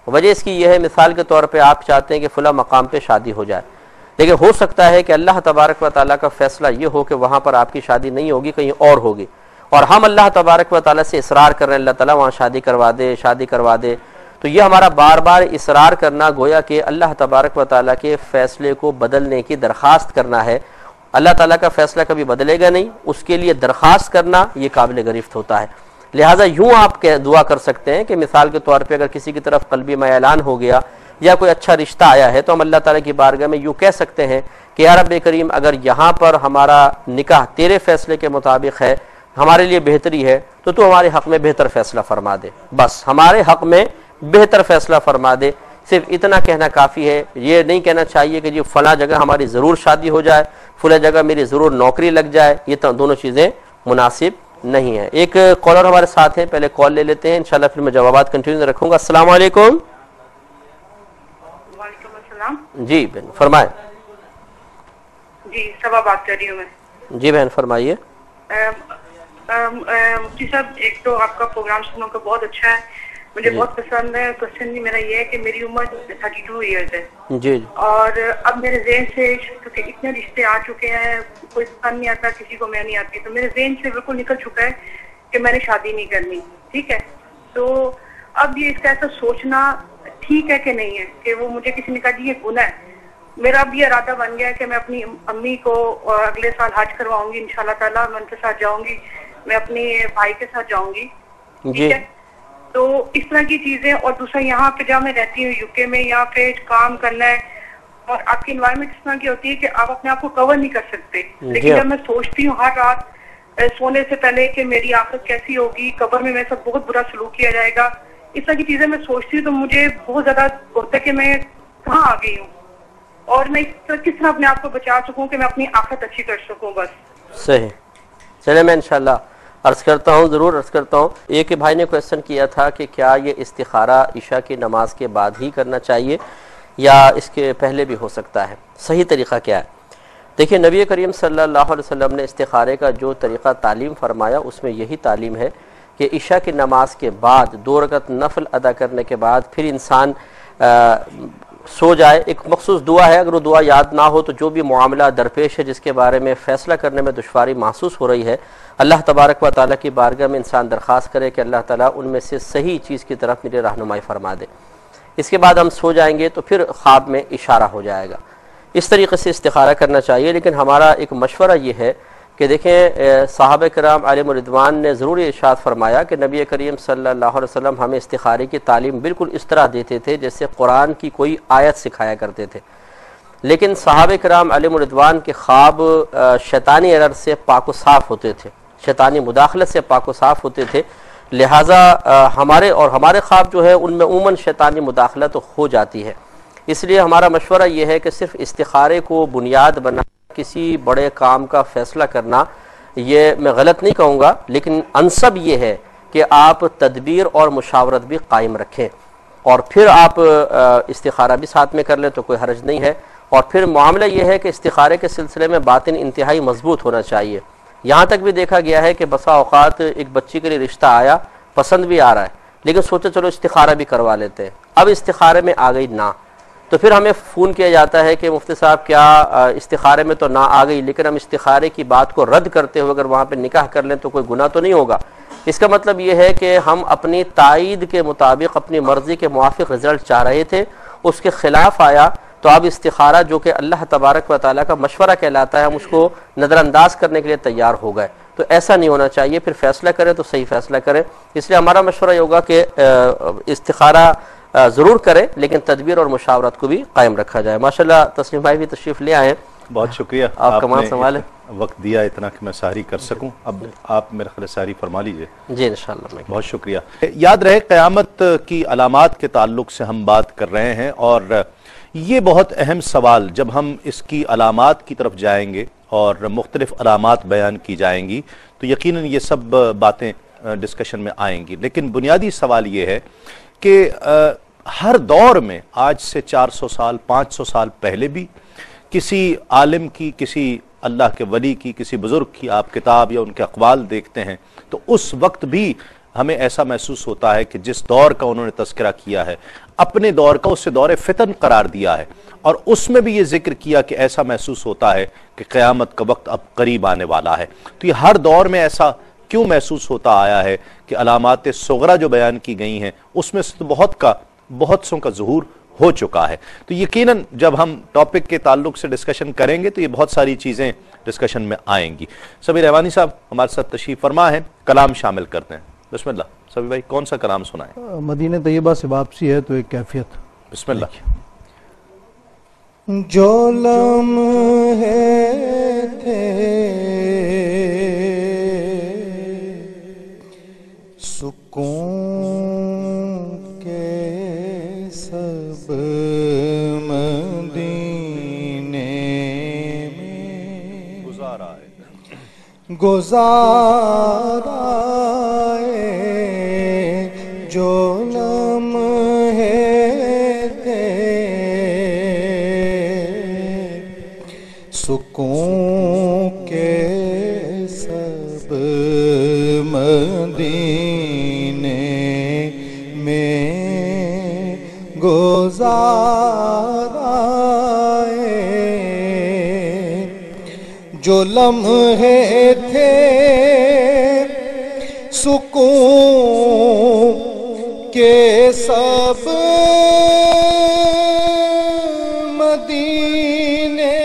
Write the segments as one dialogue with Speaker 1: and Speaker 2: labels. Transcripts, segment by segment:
Speaker 1: وجہ اس کی یہ ہے، مثال کے طور پہ آپ چاہتے ہیں کہ فلاں مقام پہ شادی ہو جائے، لیکن ہو سکتا ہے کہ اللہ تبارک و تعالیٰ کا فیصلہ یہ ہو کہ وہاں پر آپ کی شادی نہیں ہوگی، کہیں اور ہوگی، اور ہم اللہ تبارک و تعالیٰ سے اصرار کر رہے ہیں اللہ تعالیٰ وہاں شادی کروا دے، شادی کروا دے. تو یہ ہمارا بار بار اصرار کرنا گویا کہ اللہ تبارک و تعالیٰ کے فیصلے کو بدلنے کی درخواست کرنا ہے. اللہ تعالیٰ کا فیصلہ کبھی بدلے گا نہیں، اس کے لیے درخواست کرنا یہ قابل گرفت ہوتا ہے. لہٰذا یوں آپ دعا کر سکتے ہیں کہ مثال کے طور پہ اگر کسی کی طرف قلبی میلان ہو گیا یا کوئی اچھا رشتہ آیا ہے تو ہم اللہ تعالیٰ کی بارگاہ میں یوں کہہ سکتے ہیں کہ یا رب کریم، اگر یہاں پر ہمارا نکاح تیرے فیصلے کے مطابق ہے، ہمارے لیے بہتری ہے، تو تو ہمارے حق میں بہتر فیصلہ فرما دے. بس ہمارے حق میں بہتر فیصلہ فرما دے. صرف اتنا کہنا کافی ہے. یہ نہیں کہنا چاہیے کہ جی فلاں جگہ ہماری ضرور شادی ہو جائے، فلاں جگہ میری ضرور نوکری لگ جائے. یہ دونوں چیزیں مناسب نہیں ہیں. ایک کالر ہمارے ساتھ ہیں، پہلے کال لے لیتے ہیں، انشاءاللہ پھر میں جوابات کنٹینیو رکھوں گا. السلام علیکم.
Speaker 2: وعلیکم السلام.
Speaker 1: جی بہن فرمائیں.
Speaker 2: جی صبا بات کر رہی ہوں میں.
Speaker 1: جی بہن فرمائیے.
Speaker 2: مفتی صاحب، ایک تو آپ کا پروگرام سنوں کا بہت اچھا ہے، مجھے بہت پسند ہے. کوشچن میرا یہ ہے کہ میری عمر 32 ایئرز ہے
Speaker 1: جی
Speaker 2: اور اب میرے ذہن سے کیونکہ اتنے رشتے آ چکے ہیں، کوئی پسند نہیں آتا کسی کو، میں نہیں آتی، تو میرے ذہن سے بالکل نکل چکا ہے کہ میں نے شادی نہیں کرنی. ٹھیک ہے، تو اب یہ اس کا ایسا سوچنا ٹھیک ہے کہ نہیں ہے کہ وہ مجھے کسی نے کہا جی یہ گناہ ہے. میرا اب یہ ارادہ بن گیا ہے کہ میں اپنی امی کو اگلے سال حج کرواؤں گی انشاءاللہ تعالیٰ، میں ان کے ساتھ جاؤں گی، میں اپنے بھائی کے ساتھ جاؤں گی. ٹھیک ہے، تو اس طرح کی چیزیں. اور دوسرا یہاں پہ جہاں میں رہتی ہوں UK میں، یہاں پہ کام کرنا ہے اور آپ کی انوائرمنٹ اس طرح کی ہوتی ہے کہ آپ اپنے آپ کو کور نہیں کر سکتے. لیکن جب میں سوچتی ہوں ہر رات سونے سے پہلے کہ میری آخرت کیسی ہوگی، قبر میں میرے ساتھ بہت برا سلوک کیا جائے گا، اس طرح کی چیزیں میں سوچتی ہوں تو مجھے بہت زیادہ ہوتا ہے کہ میں کہاں آ گئی ہوں اور میں کس طرح اپنے آپ کو بچا سکوں کہ میں اپنی آخرت اچھی کر سکوں. بس
Speaker 1: صحیح. چلے میں انشاءاللہ عرض کرتا ہوں، ضرور عرض کرتا ہوں. ایک بھائی نے کویسچن کیا تھا کہ کیا یہ استخارہ عشاء کی نماز کے بعد ہی کرنا چاہیے یا اس کے پہلے بھی ہو سکتا ہے؟ صحیح طریقہ کیا ہے؟ دیکھیں، نبی کریم صلی اللہ علیہ وسلم نے استخارے کا جو طریقہ تعلیم فرمایا اس میں یہی تعلیم ہے کہ عشاء کی نماز کے بعد 2 رکعت نفل ادا کرنے کے بعد پھر انسان سو جائے. ایک مخصوص دعا ہے، اگر وہ دعا یاد نہ ہو تو جو بھی معاملہ درپیش ہے جس کے بارے میں فیصلہ کرنے میں دشواری محسوس ہو رہی ہے، اللہ تبارک و تعالیٰ کی بارگاہ میں انسان درخواست کرے کہ اللہ تعالیٰ ان میں سے صحیح چیز کی طرف میری رہنمائی فرما دے. اس کے بعد ہم سو جائیں گے تو پھر خواب میں اشارہ ہو جائے گا. اس طریقے سے استخارہ کرنا چاہیے. لیکن ہمارا ایک مشورہ یہ ہے کہ دیکھیں، صحابہ کرام علیہم رضوان نے ضرور ارشاد فرمایا کہ نبی کریم صلی اللہ علیہ وسلم ہمیں استخارے کی تعلیم بالکل اس طرح دیتے تھے جیسے قرآن کی کوئی آیت سکھایا کرتے تھے. لیکن صحابہ کرام علیہم رضوان کے خواب شیطانی ایرر سے پاک و صاف ہوتے تھے، شیطانی مداخلت سے پاک و صاف ہوتے تھے. لہٰذا ہمارے خواب جو ہے ان میں عموماً شیطانی مداخلت ہو جاتی ہے. اس لیے ہمارا مشورہ یہ ہے کہ صرف استخارے کو بنیاد بنا کسی بڑے کام کا فیصلہ کرنا، یہ میں غلط نہیں کہوں گا، لیکن انسب یہ ہے کہ آپ تدبیر اور مشاورت بھی قائم رکھیں اور پھر آپ استخارہ بھی ساتھ میں کر لیں تو کوئی حرج نہیں ہے. اور پھر معاملہ یہ ہے کہ استخارے کے سلسلے میں باطن انتہائی مضبوط ہونا چاہیے. یہاں تک بھی دیکھا گیا ہے کہ بسا اوقات ایک بچی کے لیے رشتہ آیا، پسند بھی آ رہا ہے، لیکن سوچے چلو استخارہ بھی کروا لیتے ہیں. اب استخارے میں آ گئی نہ، تو پھر ہمیں فون کیا جاتا ہے کہ مفتی صاحب کیا استخارے میں تو نہ آ گئی، لیکن ہم استخارے کی بات کو رد کرتے ہوئے اگر وہاں پہ نکاح کر لیں تو کوئی گناہ تو نہیں ہوگا. اس کا مطلب یہ ہے کہ ہم اپنی تائید کے مطابق اپنی مرضی کے موافق رزلٹ چاہ رہے تھے، اس کے خلاف آیا تو اب استخارہ جو کہ اللہ تبارک و تعالیٰ کا مشورہ کہلاتا ہے، ہم اس کو نظر انداز کرنے کے لیے تیار ہو گئے. تو ایسا نہیں ہونا چاہیے. پھر فیصلہ کریں تو صحیح فیصلہ کریں. اس لیے ہمارا مشورہ یہ ہوگا کہ استخارہ ضرور کریں لیکن تدبیر اور مشاورت کو بھی قائم رکھا جائے. ماشاءاللہ تسلیم بھائی بھی تشریف لے آئے ہیں.
Speaker 3: بہت شکریہ،
Speaker 1: آپ کمال سنبھالیں،
Speaker 3: وقت دیا اتنا کہ میں سحری کر سکوں. اب آپ میرے خیال سحری فرما لیجئے.
Speaker 1: جی انشاءاللہ.
Speaker 3: بہت شکریہ. یاد رہے قیامت کی علامات کے تعلق سے ہم بات کر رہے ہیں اور یہ بہت اہم سوال، جب ہم اس کی علامات کی طرف جائیں گے اور مختلف علامات بیان کی جائیں گی تو یقیناً یہ سب باتیں ڈسکشن میں آئیں گی. لیکن بنیادی سوال یہ ہے کہ ہر دور میں آج سے 400 سال 500 سال پہلے بھی کسی عالم کی، کسی اللہ کے ولی کی، کسی بزرگ کی آپ کتاب یا ان کے اقوال دیکھتے ہیں تو اس وقت بھی ہمیں ایسا محسوس ہوتا ہے کہ جس دور کا انہوں نے تذکرہ کیا ہے اپنے دور کا اسے دور فتن قرار دیا ہے، اور اس میں بھی یہ ذکر کیا کہ ایسا محسوس ہوتا ہے کہ قیامت کا وقت اب قریب آنے والا ہے۔ تو یہ ہر دور میں ایسا کیوں محسوس ہوتا آیا ہے کہ علامات صغرا جو بیان کی گئی ہیں اس میں سے تو بہت سوں کا ظہور ہو چکا ہے۔ تو یقیناً جب ہم ٹاپک کے تعلق سے ڈسکشن کریں گے تو یہ بہت ساری چیزیں ڈسکشن میں آئیں گی۔ سبی رحمانی صاحب ہمارے ساتھ تشریف فرما ہیں، کلام شامل کرتے ہیں۔ بسم اللہ سبی بھائی، کون سا کلام سنائیں؟
Speaker 4: مدینہ طیبہ سے واپسی ہے تو ایک کیفیت۔
Speaker 3: بسم اللہ۔
Speaker 4: جو لمحے تھے سکون کے سب مدینے میں گزارا جو لمحے تھے سکون کے سب مدینے میں گزارا جو لمحے تھے سکون کے سب مدینے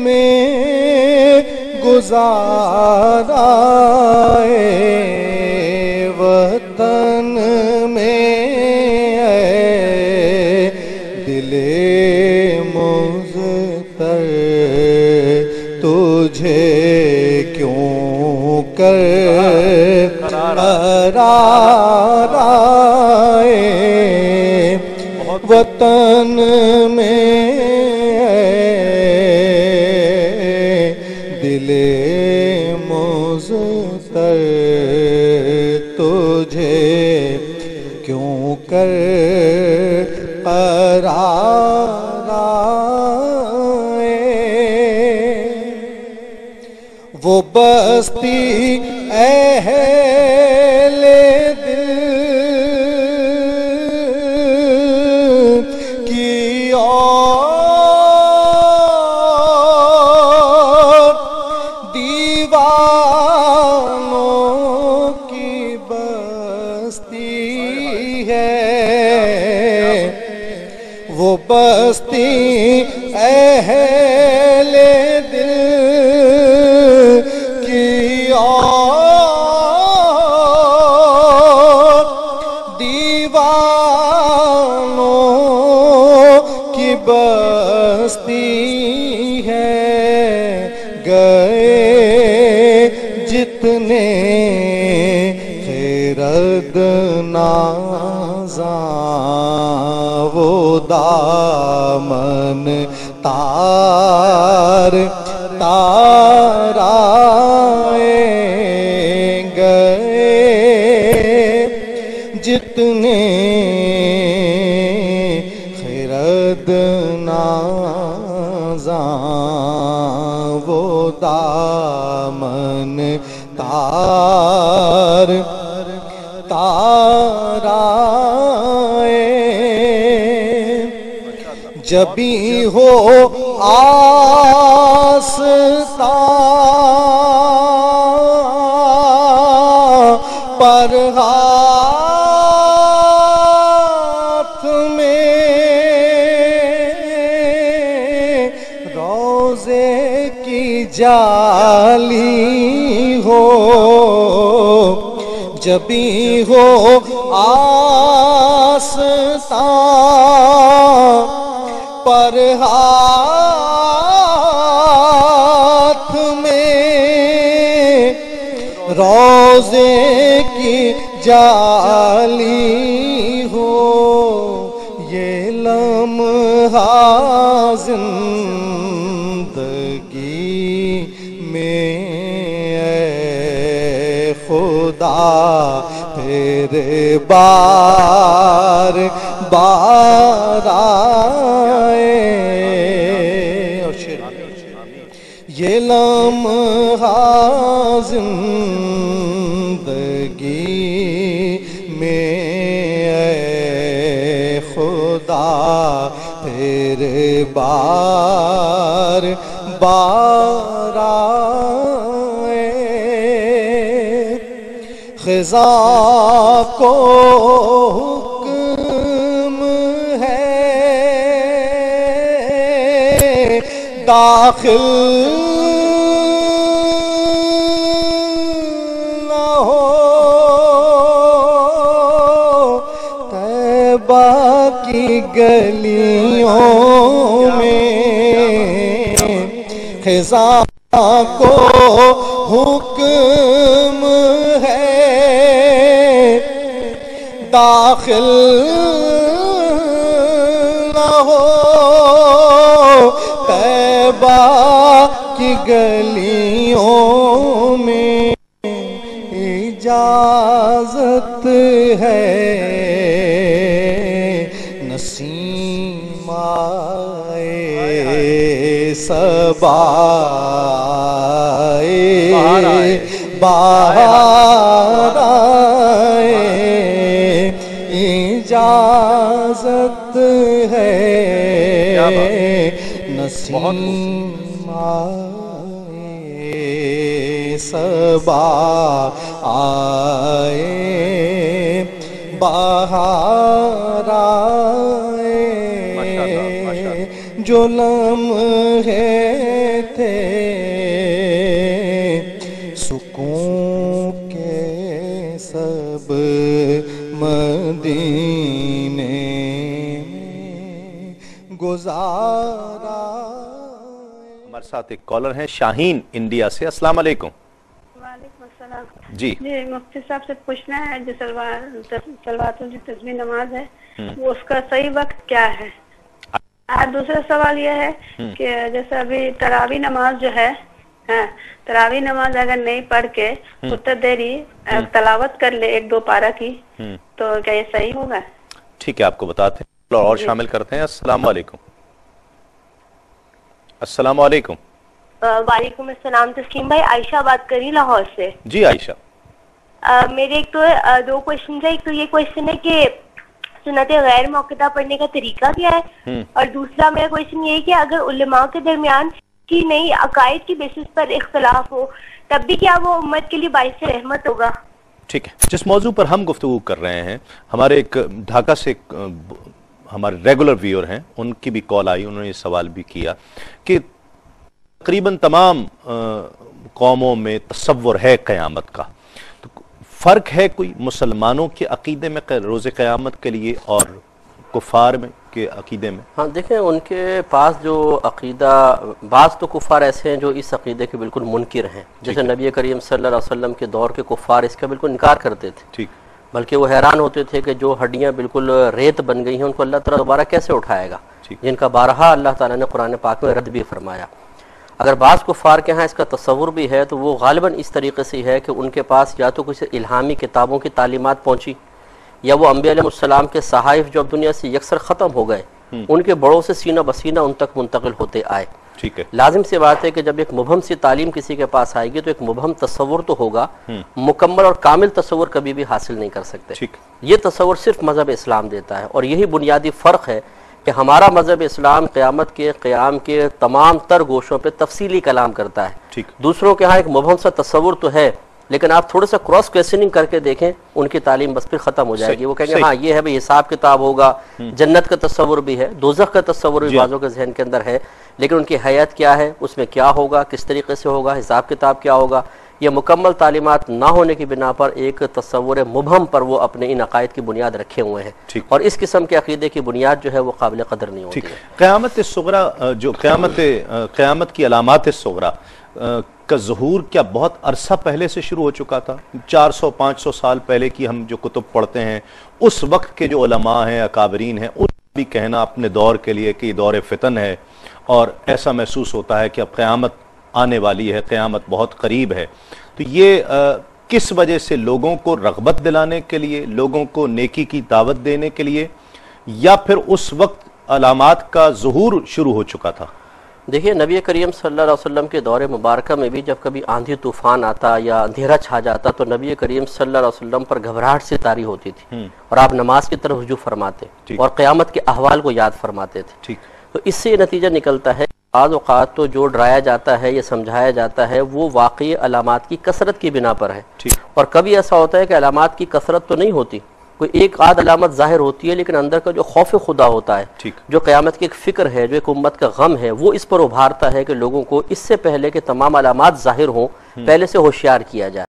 Speaker 4: میں گزارا وطن میں دل مضطر تجھے کیوں کر قرار آئے وطن میں دل مضطر تجھے کیوں کر قرار آئے وہ بستی اہل دل کی اور دیوانوں کی بستی ہے وہ بستی اہل دل کی اور دیوانوں کی بستی ہے گئے جتنے خیرد نازاں وہ دامن تار تار آئے گئے جتنے خیرد نازاں وہ دامن تار تار آئے جبھی ہو آستان پر ہاتھ میں روزے کی جالی ہو جبھی ہو آستان پر ہاتھ میں روزے کی جالی ہو یہ لمحہ زندگی میں اے خدا تیرے بار بار آئے یہ لمحہ زندگی اے خدا تیرے بار بار آئے، خزاں کو حکم ہے داخل نہ ہو طیبہ کی گلیوں میں، خزاں کو حکم ہے داخل نہ ہو طیبہ کی گلیوں میں، اجازت ہے نسیم آئے صبا بہار آئے، اجازت ہے نسیم آئے صبا آئے بہار آئے، جو لمحے تھے سکون کے سب مدینے میں گزارا۔
Speaker 3: ہمارے ساتھ ایک کالر ہیں شاہین انڈیا سے، السلام علیکم۔
Speaker 5: وعلیکم السلام۔
Speaker 3: جی
Speaker 5: مفتی صاحب سے پوچھنا ہے جو صلوات جو تسبیح نماز ہے وہ اس کا صحیح وقت کیا ہے؟ اور دوسرا سوال یہ ہے کہ جیسے ابھی تراویح نماز جو ہے، تراویح نماز اگر نہیں پڑھ کے اتر دیری تلاوت کر لے ایک دو پارہ کی تو کیا یہ صحیح ہوگا؟
Speaker 3: ٹھیک ہے، آپ کو بتاتے ہیں اور شامل کرتے ہیں۔ السلام علیکم۔ السلام علیکم۔
Speaker 6: وعلیکم السلام تسلیم بھائی، عائشہ بات کری لاہور سے۔
Speaker 3: جی عائشہ،
Speaker 6: میرے ایک تو دو کوشچن ہے۔ ایک تو یہ کوشچن ہے کہ سنت غیر موقعہ پڑھنے کا طریقہ کیا ہے، اور دوسرا میرا کوشچن یہ ہے کہ اگر علماء کے درمیان کی نئی عقائد کی بیسس پر اختلاف ہو تب بھی کیا وہ امت کے لیے باعث رحمت ہوگا؟
Speaker 3: ٹھیک ہے، جس موضوع پر ہم گفتگو کر رہے ہیں، ہمارے ایک ڈھاکہ سے ہمارے ریگولر ویور ہیں، ان کی بھی کال آئی، انہوں نے یہ سوال بھی کیا کہ تقریباً تمام قوموں میں تصور ہے قیامت کا، تو فرق ہے کوئی مسلمانوں کے عقیدے میں روز قیامت کے لیے اور کفار میں کے عقیدے میں؟
Speaker 1: ہاں دیکھیں، ان کے پاس جو عقیدہ، بعض تو کفار ایسے ہیں جو اس عقیدے کے بالکل منکر ہیں، جیسے نبی کریم صلی اللہ علیہ وسلم کے دور کے کفار اس کا بالکل انکار کرتے تھے،
Speaker 3: ٹھیک،
Speaker 1: بلکہ وہ حیران ہوتے تھے کہ جو ہڈیاں بالکل ریت بن گئی ہیں ان کو اللہ تعالیٰ دوبارہ کیسے اٹھائے گا، جن کا بارہا اللہ تعالیٰ نے قرآن پاک میں رد بھی فرمایا۔ اگر بعض کفار کے ہاں اس کا تصور بھی ہے تو وہ غالباً اس طریقے سے ہے کہ ان کے پاس یا تو کچھ الہامی کتابوں کی تعلیمات پہنچی، یا وہ انبیاء علیہ السلام کے صحائف جو اب دنیا سے یکسر ختم ہو گئے ان کے بڑوں سے سینہ بسینہ ان تک منتقل ہوتے آئے۔
Speaker 3: ٹھیک ہے،
Speaker 1: لازم سی بات ہے کہ جب ایک مبہم سی تعلیم کسی کے پاس آئے گی تو ایک مبہم تصور تو ہوگا، مکمل اور کامل تصور کبھی بھی حاصل نہیں کر سکتے۔ یہ تصور صرف مذہب اسلام دیتا ہے، اور یہی بنیادی فرق ہے کہ ہمارا مذہب اسلام قیامت کے قیام کے تمام تر گوشوں پہ تفصیلی کلام کرتا ہے، دوسروں کے ہاں ایک مبہم سا تصور تو ہے، لیکن آپ تھوڑا سا کراس کویسچننگ کر کے دیکھیں ان کی تعلیم بس پھر ختم ہو جائے گی۔ وہ کہیں گے ہاں یہ ہے بھئی حساب کتاب ہوگا، جنت کا تصور بھی ہے، دوزخ کا تصور بھی بعضوں کے ذہن کے اندر ہے، لیکن ان کی حیات کیا ہے، اس میں کیا ہوگا، کس طریقے سے ہوگا، حساب کتاب کیا ہوگا، یہ مکمل تعلیمات نہ ہونے کی بنا پر ایک تصور مبہم پر وہ اپنے ان عقائد کی بنیاد رکھے ہوئے ہیں، اور اس قسم کے عقیدے کی بنیاد جو ہے وہ قابل قدر نہیں ہوتی ہے۔
Speaker 3: قیامت صغریٰ، جو قیامت کی علامات صغریٰ کا ظہور کیا بہت عرصہ پہلے سے شروع ہو چکا تھا؟ 400-500 سال پہلے کی ہم جو کتب پڑھتے ہیں، اس وقت کے جو علماء ہیں، اکابرین ہیں، ان بھی کہنا اپنے دور کے لیے کہ یہ دور فتن ہے، اور ایسا محسوس ہوتا ہے کہ اب قیامت آنے والی ہے، قیامت بہت قریب ہے، تو یہ کس وجہ سے؟ لوگوں کو رغبت دلانے کے لیے، لوگوں کو نیکی کی دعوت دینے کے لیے، یا پھر اس وقت علامات کا ظہور شروع ہو چکا تھا؟
Speaker 1: دیکھیے نبی کریم صلی اللہ علیہ وسلم کے دور مبارکہ میں بھی جب کبھی آندھی طوفان آتا یا اندھیرا چھا جاتا تو نبی کریم صلی اللہ علیہ وسلم پر گھبراہٹ سے طاری ہوتی تھی اور آپ نماز کی طرف رجوع فرماتے اور قیامت کے احوال کو یاد فرماتے تھے. تو اس سے یہ نتیجہ نکلتا ہے بعض اوقات تو جو ڈرایا جاتا ہے یا سمجھایا جاتا ہے وہ واقعی علامات کی کثرت کی بنا پر ہے, اور کبھی ایسا ہوتا ہے کہ علامات کی کثرت تو نہیں ہوتی, کوئی ایک آدھ علامت ظاہر ہوتی ہے لیکن اندر کا جو خوف خدا ہوتا ہے, جو قیامت کی ایک فکر ہے, جو ایک امت کا غم ہے, وہ اس پر ابھارتا ہے کہ لوگوں کو اس سے پہلے کہ تمام علامات ظاہر ہوں پہلے سے ہوشیار کیا جائے.